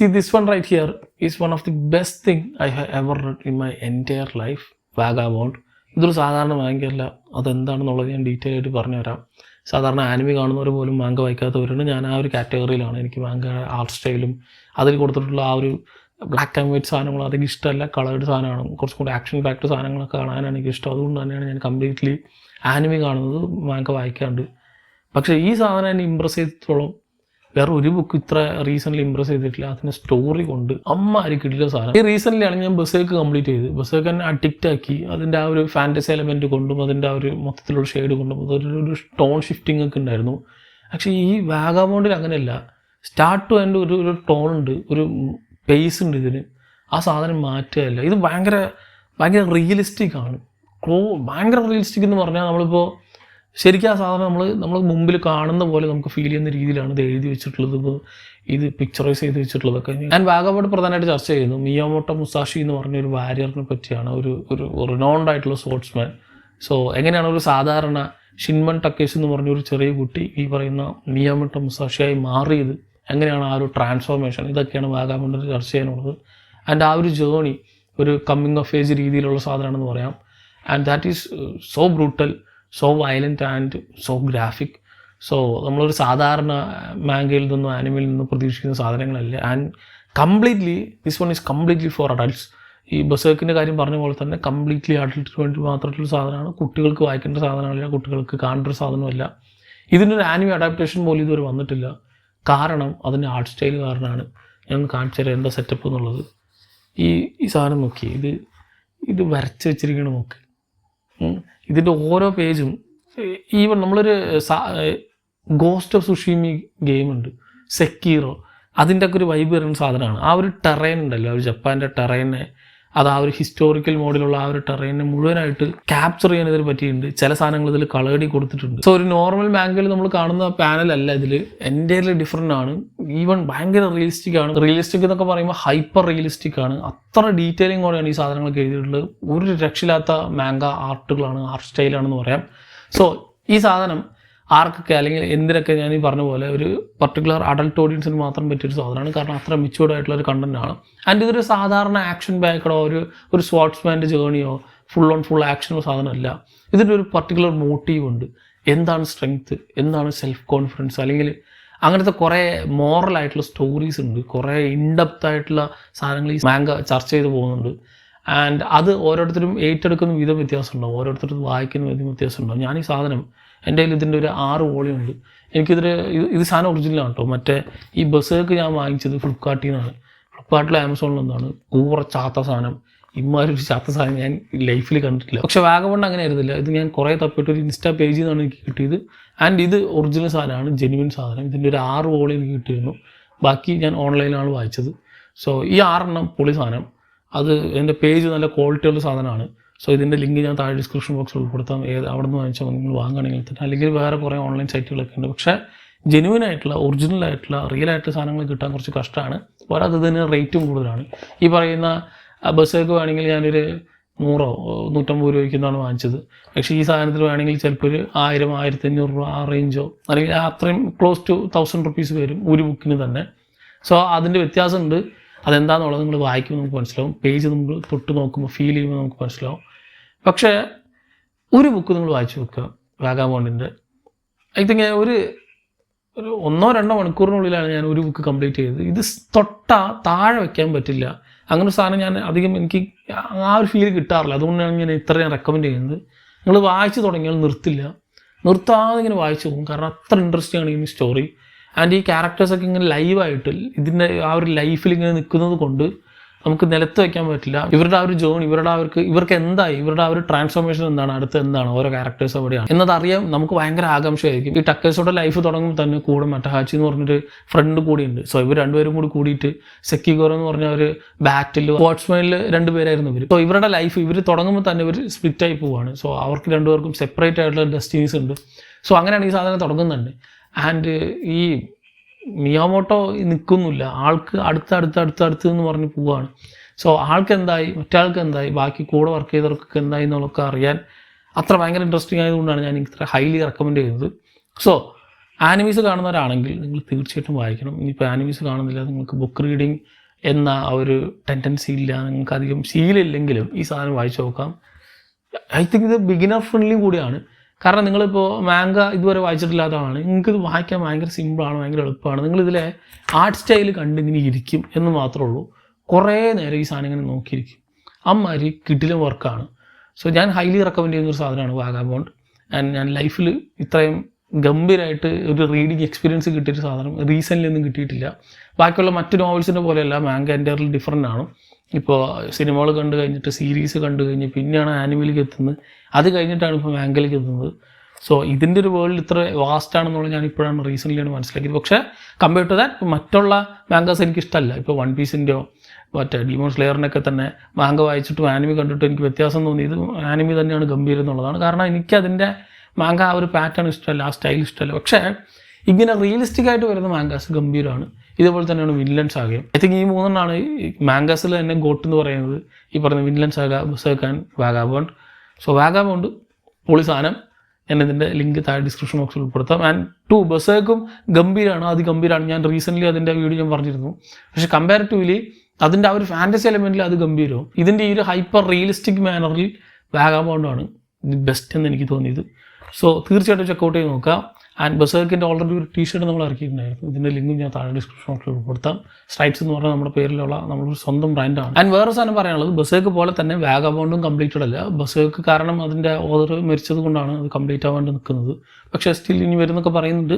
See, this one right here is one of the best thing I have ever read in my entire life. Vagabond. ഇതൊരു സാധാരണ മാങ്കയല്ല. അതെന്താണെന്നുള്ളത് ഞാൻ detail ആയിട്ട് പറഞ്ഞുതരാം. സാധാരണ anime കാണുന്നവർ പോലും മാങ്ക വായിക്കാത്തവരുണ്ട്. ഞാൻ ആ ഒരു കാറ്റഗറിയിലാണ്. എനിക്ക് മാങ്ക ആർട്ട് സ്റ്റൈലും അതിൽ കൊടുത്തിട്ടുള്ള ആ ഒരു ബ്ലാക്ക് ആൻഡ് വൈറ്റ് സാധനങ്ങൾ അധികം ഇഷ്ടമല്ല. കളേർഡ് സാധനമാണ്. കുറച്ചും കൂടി ആക്ഷൻ പാക്ട് സാധനങ്ങളൊക്കെ കാണാനാണ് എനിക്കിഷ്ടം. അതുകൊണ്ട് തന്നെയാണ് ഞാൻ കംപ്ലീറ്റ്ലി ആനിമി കാണുന്നത്, മാങ്ക വായിക്കാണ്ട്. പക്ഷേ ഈ സാധനം എന്നെ ഇമ്പ്രസ് ചെയ്തിടത്തോളം വേറെ ഒരു ബുക്ക് ഇത്ര റീസെൻ്റ്ലി ഇമ്പ്രസ് ചെയ്തിട്ടില്ല. അതിൻ്റെ സ്റ്റോറി കൊണ്ട് അമ്മാരി കിട്ടിയ സാധനം. ഈ റീസെൻ്റ്ലിയാണ് ഞാൻ ബസേക്ക് കംപ്ലീറ്റ് ചെയ്ത്. ബസേക്ക് തന്നെ അഡിക്റ്റ് ആക്കി. അതിൻ്റെ ആ ഒരു ഫാൻറ്റസി എലമെൻറ്റ് കൊണ്ടും അതിൻ്റെ ആ ഒരു മൊത്തത്തിലുള്ള ഷെയ്ഡ് കൊണ്ടും അതൊരു ടോൺ ഷിഫ്റ്റിംഗ് ഒക്കെ ഉണ്ടായിരുന്നു. പക്ഷേ ഈ വാഗാബോണ്ടിൽ അങ്ങനെയല്ല. സ്റ്റാർട്ട് ടു എൻഡ് ഒരു ടോൺ ഉണ്ട്, ഒരു പേസ് ഉണ്ട് ഇതിന്. ആ സാധനം മാറ്റുകയല്ല. ഇത് ഭയങ്കര റിയലിസ്റ്റിക് ആണ്. ഭയങ്കര റിയലിസ്റ്റിക് എന്ന് പറഞ്ഞാൽ നമ്മളിപ്പോൾ ശരിക്കും ആ സാധനം നമ്മൾ മുമ്പിൽ കാണുന്ന പോലെ നമുക്ക് ഫീൽ ചെയ്യുന്ന രീതിയിലാണ് ഇത് എഴുതി വെച്ചിട്ടുള്ളത്. ഇപ്പോൾ ഇത് പിക്ചറൈസ് ചെയ്ത് വെച്ചിട്ടുള്ളതൊക്കെ ഞാൻ വാഗാബോണ്ട് പ്രധാനമായിട്ട് ചർച്ച ചെയ്യുന്നു. മിയാമോട്ടോ മുസാഷി എന്ന് പറഞ്ഞൊരു വാരിയറിനെ പറ്റിയാണ്. ഒരു റിനോൺഡ് ആയിട്ടുള്ള സ്പോർട്സ്മാൻ. സോ എങ്ങനെയാണ് ഒരു സാധാരണ ഷിൻമൺ ടക്കേഷ് എന്ന് പറഞ്ഞൊരു ചെറിയ കുട്ടി ഈ പറയുന്ന മിയാമോട്ടോ മുസാഷിയായി മാറിയത്, എങ്ങനെയാണ് ആ ഒരു ട്രാൻസ്ഫോർമേഷൻ, ഇതൊക്കെയാണ് വാഗാബോണ്ടിൽ ചർച്ച ചെയ്യാനുള്ളത്. ആൻഡ് ആ ഒരു ജേണി ഒരു കമ്മിങ് ഓഫ് ഏജ് രീതിയിലുള്ള സാധനമാണെന്ന് പറയാം. And that is so brutal, so violent and so graphic. So നമ്മളൊരു സാധാരണ മാങ്കയിൽ നിന്നും ആനിമയിൽ നിന്നും പ്രതീക്ഷിക്കുന്ന സാധനങ്ങളല്ല. And completely this one is completely for adults. ഈ ബസേക്കിൻ്റെ കാര്യം പറഞ്ഞ പോലെ തന്നെ കംപ്ലീറ്റ്ലി അഡൾട്ടിന് വേണ്ടി മാത്രമായിട്ടുള്ള സാധനമാണ്. കുട്ടികൾക്ക് വായിക്കേണ്ട സാധനമല്ല, കുട്ടികൾക്ക് കാണേണ്ട ഒരു സാധനമല്ല. ഇതിനൊരു ആനിമി അഡാപ്റ്റേഷൻ പോലും ഇതുവരെ വന്നിട്ടില്ല. കാരണം അതിൻ്റെ ആർട്ട് സ്റ്റൈൽ കാരണമാണ്. ഞാൻ കാണിച്ചു തരാം എന്താ സെറ്റപ്പ് എന്നുള്ളത്. ഈ സാധനം നോക്കി, ഇത് വരച്ച് വെച്ചിരിക്കണ നോക്ക്. ഇതിൻ്റെ ഓരോ പേജും ഈവൻ നമ്മളൊരു ഗോസ്റ്റ് ഓഫ് സുഷീമി ഗെയിമുണ്ട്, സെക്കീറോ, അതിൻ്റെ ഒക്കെ ഒരു വൈബ് വരുന്ന സാധനമാണ്. ആ ഒരു ടെറൈൻ ഉണ്ടല്ലോ, ഒരു ജപ്പാൻ്റെ ടെറൈനെ, അത് ആ ഒരു ഹിസ്റ്റോറിക്കൽ മോഡിലുള്ള ആ ഒരു ടെറൈനെ മുഴുവനായിട്ട് ക്യാപ്ചർ ചെയ്യാൻ ഇതിൽ പറ്റിയിട്ടുണ്ട്. ചില സാധനങ്ങൾ ഇതിൽ കളേടി കൊടുത്തിട്ടുണ്ട്. സോ ഒരു നോർമൽ മാങ്കയിൽ നമ്മൾ കാണുന്ന പാനലല്ല ഇതിൽ, എൻ്റയർലി ഡിഫറെൻ്റ് ആണ്. ഈവൻ ഭയങ്കര റിയലിസ്റ്റിക് ആണ്. റിയലിസ്റ്റിക് എന്നൊക്കെ പറയുമ്പോൾ ഹൈപ്പർ റിയലിസ്റ്റിക് ആണ്. അത്ര ഡീറ്റെയിലിങ്ങോടെയാണ് ഈ സാധനങ്ങളൊക്കെ എഴുതിയിട്ടുള്ളത്. ഒരു രക്ഷയില്ലാത്ത മാങ്ക ആർട്ടുകളാണ്, ആർട്ട് സ്റ്റൈലാണെന്ന് പറയാം. സോ ഈ സാധനം ആർക്കൊക്കെ അല്ലെങ്കിൽ എന്തിനൊക്കെ ഞാൻ ഈ പറഞ്ഞ പോലെ ഒരു പർട്ടിക്കുലർ അഡൾട്ട് ഓഡിയൻസിന് മാത്രം പറ്റിയൊരു സാധനമാണ്. കാരണം അത്ര മെച്യൂർഡ് ആയിട്ടുള്ള ഒരു കണ്ടൻറ്റാണ്. ആൻഡ് ഇതൊരു സാധാരണ ആക്ഷൻ ബാക്കഡോ ഒരു സ്പോർട്സ്മാൻ്റെ ജേണിയോ ഫുൾ ആക്ഷനോ സാധനമല്ല. ഇതിൻ്റെ ഒരു പർട്ടിക്കുലർ മോട്ടീവ് ഉണ്ട്. എന്താണ് സ്ട്രെങ്ത്, എന്താണ് സെൽഫ് കോൺഫിഡൻസ്, അല്ലെങ്കിൽ അങ്ങനത്തെ കുറേ മോറൽ ആയിട്ടുള്ള സ്റ്റോറീസ് ഉണ്ട്. കുറേ ഇൻഡെപ്ത് ആയിട്ടുള്ള സാധനങ്ങൾ ഈ മാങ്ക ചർച്ച ചെയ്ത് പോകുന്നുണ്ട്. ആൻഡ് അത് ഓരോരുത്തരും ഏറ്റെടുക്കുന്ന വിധം വ്യത്യാസമുണ്ടാവും, ഓരോരുത്തരും വായിക്കുന്ന വിധം വ്യത്യാസമുണ്ടാവും. ഞാൻ ഈ സാധനം എൻ്റെ കയ്യിൽ ഇതിൻ്റെ ഒരു 6 വോളിയം ഉണ്ട്. ഇത് സാധനം ഒറിജിനലാണ് കേട്ടോ. മറ്റേ ഈ ബസേക്ക് ഞാൻ വാങ്ങിച്ചത് ഫ്ലിപ്കാർട്ടിൽ നിന്നാണ്. ഫ്ലിപ്കാർട്ടിലും ആമസോണിൽ നിന്നാണ്. ചാത്ത സാധനം, ഇമ്മാരൊരു ചാത്ത സാധനം ഞാൻ ലൈഫിൽ കണ്ടിട്ടില്ല. പക്ഷേ വാഗബോണ്ട് അങ്ങനെ ആയിരുന്നില്ല. ഇത് ഞാൻ കുറേ തപ്പിയിട്ട് ഒരു ഇൻസ്റ്റാ പേജിൽ നിന്നാണ് എനിക്ക് കിട്ടിയത്. ആൻഡ് ഇത് ഒറിജിനൽ സാധനമാണ്, ജെന്യുവൻ സാധനം. ഇതിൻ്റെ ഒരു 6 വോളിയം എനിക്ക് കിട്ടിയിരുന്നു. ബാക്കി ഞാൻ ഓൺലൈനിലാണ് വായിച്ചത്. സോ ഈ 6 പൊളി സാധനം. അത് എൻ്റെ പേജ് നല്ല ക്വാളിറ്റിയുള്ള സാധനമാണ്. സോ ഇതിൻ്റെ ലിങ്ക് ഞാൻ താഴെ ഡിസ്ക്രിപ്ഷൻ ബോക്സിൽ ഉൾപ്പെടുത്താം. അവിടെ നിന്ന് വാങ്ങിച്ചാൽ നിങ്ങൾ വാങ്ങുകയാണെങ്കിൽ തന്നെ, അല്ലെങ്കിൽ വേറെ കുറേ ഓൺലൈൻ സൈറ്റുകളൊക്കെ ഉണ്ട്. പക്ഷേ ജെന്യുവൻ ആയിട്ടുള്ള ഒറിജിനൽ ആയിട്ടുള്ള റിയൽ ആയിട്ടുള്ള സാധനങ്ങൾ കിട്ടാൻ കുറച്ച് കഷ്ടമാണ്. പോരാതെ ഇതിന് റേറ്റും കൂടുതലാണ്. ഈ പറയുന്ന ബസ്സൊക്കെ വേണമെങ്കിൽ ഞാനൊരു 100-150 രൂപയ്ക്കെന്നാണ് വാങ്ങിച്ചത്. പക്ഷേ ഈ സാധനത്തിൽ വേണമെങ്കിൽ ചിലപ്പോൾ ഒരു 1000-1500 രൂപ ആ റേഞ്ചോ, അല്ലെങ്കിൽ അത്രയും ക്ലോസ് ടു 1000 റുപ്പീസ് വരും ഒരു ബുക്കിന് തന്നെ. സോ അതിൻ്റെ വ്യത്യാസമുണ്ട്. അതെന്താണെന്നുള്ളത് നിങ്ങൾ വായിക്കുമ്പോൾ നമുക്ക് മനസ്സിലാവും. പേജ് നമ്മൾ തൊട്ട് നോക്കുമ്പോൾ ഫീൽ ചെയ്യുമ്പോൾ നമുക്ക് മനസ്സിലാവും. പക്ഷേ ഒരു ബുക്ക് നിങ്ങൾ വായിച്ചു വെക്കുക, വാഗാബോണ്ടിൻ്റെ. ഐ തിങ്ക് ഒരു 1-2 മണിക്കൂറിനുള്ളിലാണ് ഞാൻ ഒരു ബുക്ക് കംപ്ലീറ്റ് ചെയ്തത്. ഇത് താഴെ വയ്ക്കാൻ പറ്റില്ല. അങ്ങനെ ഒരു സാധനം ഞാൻ അധികം എനിക്ക് ആ ഒരു ഫീൽ കിട്ടാറില്ല. അതുകൊണ്ടാണ് ഞാൻ ഇത്രയും റെക്കമെൻഡ് ചെയ്യുന്നത്. നിങ്ങൾ വായിച്ചു തുടങ്ങിയാൽ നിർത്താതെ ഇങ്ങനെ വായിച്ചു പോകും. കാരണം അത്ര ഇൻട്രസ്റ്റിംഗ് ആണ് ഈ സ്റ്റോറി. ആൻഡ് ഈ ക്യാരക്ടേഴ്സൊക്കെ ഇങ്ങനെ ലൈവായിട്ട് ഇതിൻ്റെ ആ ഒരു ലൈഫിൽ ഇങ്ങനെ നിൽക്കുന്നത് കൊണ്ട് നമുക്ക് നിലത്ത് വയ്ക്കാൻ പറ്റില്ല. ഇവരുടെ ആ ഒരു ജേണി, ഇവർക്ക് എന്തായി, ഇവരുടെ ആ ഒരു ട്രാൻസ്ഫോർമേഷൻ എന്താണ്, അടുത്ത് എന്താണ്, ഓരോ ക്യാരക്ടേഴ്സ് എവിടെയാണ് എന്നതറിയാൻ നമുക്ക് ഭയങ്കര ആകാംക്ഷയായിരിക്കും. ഈ ടക്കേഴ്സോടെ ലൈഫ് തുടങ്ങുമ്പോൾ തന്നെ കൂടെ മറ്റഹാച്ചി എന്ന് പറഞ്ഞൊരു ഫ്രണ്ട് കൂടിയുണ്ട്. സോ ഇവർ രണ്ടുപേരും കൂടിയിട്ട് സെക്കിഗോറോ എന്ന് പറഞ്ഞ ഒരു ബാറ്റിൽ സ്പോർട്സ്മാനിൽ 2 പേരായിരുന്നു ഇവർ. സോ ഇവരുടെ ലൈഫ് ഇവർ തുടങ്ങുമ്പോൾ തന്നെ ഇവർ സ്പ്ലിറ്റായി പോവുകയാണ്. സോ അവർക്ക് 2 പേർക്കും സെപ്പറേറ്റ് ആയിട്ടുള്ള ഡെസ്റ്റിനീസ് ഉണ്ട്. സോ അങ്ങനെയാണ് ഈ സാധനം തുടങ്ങുന്നുണ്ട്. ആൻഡ് ഈ മിയാമോട്ടോ നിൽക്കുന്നില്ല. ആൾക്ക് അടുത്ത് എന്ന് പറഞ്ഞ് പോവുകയാണ്. സോ ആൾക്ക് എന്തായി, മറ്റാൾക്ക് എന്തായി, ബാക്കി കൂടെ വർക്ക് ചെയ്തവർക്കൊക്കെ എന്തായി എന്നുള്ളതൊക്കെ അറിയാൻ അത്ര ഭയങ്കര ഇൻട്രസ്റ്റിംഗ് ആയതുകൊണ്ടാണ് ഞാൻ ഇത്ര ഹൈലി റെക്കമെൻഡ് ചെയ്യുന്നത്. സോ ആനിമീസ് കാണുന്നവരാണെങ്കിൽ നിങ്ങൾ തീർച്ചയായിട്ടും വായിക്കണം. ഇനിയിപ്പോൾ ആനിമീസ് കാണുന്നില്ല, നിങ്ങൾക്ക് ബുക്ക് റീഡിങ് എന്ന ആ ഒരു ടെൻഡൻസി ഇല്ല, നിങ്ങൾക്ക് അധികം ശീലമില്ലെങ്കിലും ഈ സാധനം വായിച്ചു നോക്കാം. ഐ തിങ്ക് ഇത് ബിഗിനർ ഫ്രണ്ട്ലി കൂടിയാണ്. കാരണം നിങ്ങളിപ്പോൾ മാംഗ ഇതുവരെ വായിച്ചിട്ടില്ലാത്തതാണ്, നിങ്ങൾക്കിത് വായിക്കാൻ ഭയങ്കര സിമ്പിളാണ്, ഭയങ്കര എളുപ്പമാണ്. നിങ്ങളിതിലെ ആർട്ട് സ്റ്റൈൽ കണ്ടിങ്ങനെ ഇരിക്കും എന്ന് മാത്രമേ ഉള്ളൂ. കുറേ നേരം ഈ സാധനം ഇങ്ങനെ നോക്കിയിരിക്കും. അമ്മാതിരി കിടിലൻ വർക്കാണ്. സോ ഞാൻ ഹൈലി റെക്കമെൻഡ് ചെയ്യുന്നൊരു സാധനമാണ് വാഗാബോണ്ട്. ആൻഡ് ഞാൻ ലൈഫിൽ ഇത്രയും ഗംഭീരമായിട്ട് ഒരു റീഡിങ് എക്സ്പീരിയൻസ് കിട്ടിയൊരു സാധനം റീസെൻ്റ്ലി ഒന്നും കിട്ടിയിട്ടില്ല. ബാക്കിയുള്ള മറ്റ് നോവൽസിൻ്റെ പോലെയല്ല, മാംഗ എൻ്റയർലി ഡിഫറൻ്റ് ആണ്. ഇപ്പോൾ സിനിമകൾ കണ്ടു കഴിഞ്ഞിട്ട് സീരീസ് കണ്ടു കഴിഞ്ഞ് പിന്നെയാണ് ആനിമയിലേക്ക് എത്തുന്നത്, അത് കഴിഞ്ഞിട്ടാണ് ഇപ്പോൾ മാംഗയിലേക്ക് എത്തുന്നത്. സോ ഇതിൻ്റെ ഒരു വേൾഡ് ഇത്ര വാസ്റ്റ് ആണെന്നുള്ളത് ഞാൻ ഇപ്പോഴാണ് റീസെൻ്റ്ലിയാണ് മനസ്സിലാക്കിയത്. പക്ഷേ കമ്പയർ ടു ദാറ്റ് മറ്റുള്ള മാംഗാസ് എനിക്കിഷ്ടമല്ല. ഇപ്പോൾ വൺ പീസിൻ്റെയോ മറ്റേ ഡീമോൺ സ്ലെയറിനൊക്കെ തന്നെ മാംഗ വായിച്ചിട്ടും ആനിമി കണ്ടിട്ടും എനിക്ക് വ്യത്യാസം തോന്നിയത് ആനിമി തന്നെയാണ് ഗംഭീരം എന്നുള്ളതാണ്. കാരണം എനിക്കതിൻ്റെ മാംഗ ആ ഒരു പാറ്റേൺ ഇഷ്ടമല്ല, ആ സ്റ്റൈൽ ഇഷ്ടമല്ല. പക്ഷേ ഇങ്ങനെ റിയലിസ്റ്റിക് ആയിട്ട് വരുന്ന മാംഗാസ് ഗംഭീരമാണ്. ഇതേപോലെ തന്നെയാണ് വിൻലൻഡ് സാഗയും. ഐ തിങ്ക് ഈ മൂന്നെണ്ണമാണ് ഈ മാംഗാസിൽ തന്നെ ഗോട്ട് എന്ന് പറയുന്നത്. ഈ പറഞ്ഞ വിൻലൻഡ് saga, ബെർസെർക്ക് and vagabond. So vagabond പൊളി സാധനം. ഞാൻ ഇതിൻ്റെ ലിങ്ക് താഴെ ഡിസ്ക്രിപ്ഷൻ ബോക്സിൽ ഉൾപ്പെടുത്താം. ആൻഡ് ബെർസെർക്കും ഗംഭീരമാണ്, അതിഗംഭീരമാണ്. ഞാൻ റീസെൻ്റ്ലി അതിൻ്റെ വീഡിയോ ഞാൻ പറഞ്ഞിരുന്നു. പക്ഷേ കമ്പാരിറ്റീവ്ലി അതിൻ്റെ ആ ഒരു ഫാൻറ്റസി എലമെൻറ്റിൽ അത് ഗംഭീരവും. ഇതിൻ്റെ ഈ ഒരു ഹൈപ്പർ റിയലിസ്റ്റിക് മാനറിൽ വാഗാബോണ്ടാണ് ദി ബെസ്റ്റ് എന്ന് എനിക്ക് തോന്നിയത്. സോ തീർച്ചയായിട്ടും ചെക്കൗട്ട് ചെയ്ത് നോക്കാം. ആൻഡ് ബെർസെർക്കിൻ്റെ ഓൾറെഡി ഒരു ടീഷർട്ട് നമ്മൾ ഇറക്കിയിട്ടുണ്ടായിരുന്നു. ഇതിൻ്റെ ലിങ്കും ഞാൻ താഴെ ഡിസ്ക്രിപ്ഷൻ ബോക്സിൽ ഉൾപ്പെടുത്താം. സ്ട്രൈപ്സ് എന്ന് പറഞ്ഞാൽ നമ്മുടെ പേരിലുള്ള നമ്മുടെ സ്വന്തം ബ്രാൻഡാണ്. ആൻഡ് വേറെ സാധനം പറയാനുള്ളത്, ബെർസെർക്ക് പോലെ തന്നെ വാഗാബോണ്ടും കംപ്ലീറ്റഡ് അല്ല. ബെർസെർക്ക് കാരണം അതിൻ്റെ ഓതർ മരിച്ചത് കൊണ്ടാണ് അത് കംപ്ലീറ്റ് ആവാണ്ട് നിൽക്കുന്നത്. പക്ഷേ സ്റ്റിൽ ഇനി വരുന്നൊക്കെ പറയുന്നുണ്ട്.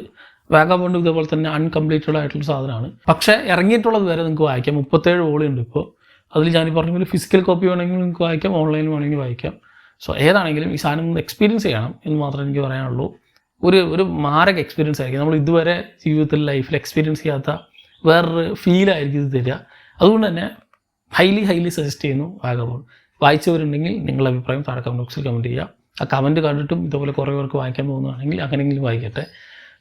വാഗാബോണ്ട് ഇതേപോലെ തന്നെ അൺകംപ്ലീറ്റഡ് ആയിട്ടുള്ള സാധനമാണ്. പക്ഷേ ഇറങ്ങിയിട്ടുള്ളത് വരെ നിങ്ങൾക്ക് വായിക്കാം. 37 വോളിയുണ്ട് ഇപ്പോൾ. അതിൽ ഞാൻ പറഞ്ഞ ഫിസിക്കൽ കോപ്പി വേണമെങ്കിൽ നിങ്ങൾക്ക് വായിക്കാം, ഓൺലൈനിൽ വേണമെങ്കിൽ വായിക്കാം. സോ ഏതാണെങ്കിലും ഈ സാധനം എക്സ്പീരിയൻസ് ചെയ്യണം എന്ന് മാത്രമേ എനിക്ക് പറയാനുള്ളൂ. ഒരു മാരക എക്സ്പീരിയൻസ് ആയിരിക്കും. നമ്മൾ ഇതുവരെ ജീവിതത്തിൽ ലൈഫിൽ എക്സ്പീരിയൻസ് ചെയ്യാത്ത വേറൊരു ഫീലായിരിക്കും ഇത് തരിക. അതുകൊണ്ട് തന്നെ ഹൈലി സജസ്റ്റ് ചെയ്യുന്നു വാഗാബോണ്ട്. വായിച്ചവരുണ്ടെങ്കിൽ നിങ്ങളുടെ അഭിപ്രായം താഴെ കമൻറ്റ് ബോക്സിൽ കമൻറ്റ് ചെയ്യുക. ആ കമൻറ്റ് കണ്ടിട്ടും ഇതുപോലെ കുറേ പേർക്ക് വായിക്കാൻ തോന്നുകയാണെങ്കിൽ അങ്ങനെയെങ്കിലും വായിക്കട്ടെ.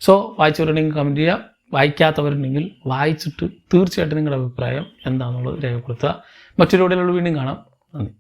സോ വായിച്ചവരുണ്ടെങ്കിൽ കമൻറ്റ് ചെയ്യുക. വായിക്കാത്തവരുണ്ടെങ്കിൽ വായിച്ചിട്ട് തീർച്ചയായിട്ടും നിങ്ങളുടെ അഭിപ്രായം എന്താണെന്നുള്ളത് രേഖപ്പെടുത്തുക. മറ്റൊരു വീഡിയോയിലൂടെ വീണ്ടും കാണാം. നന്ദി.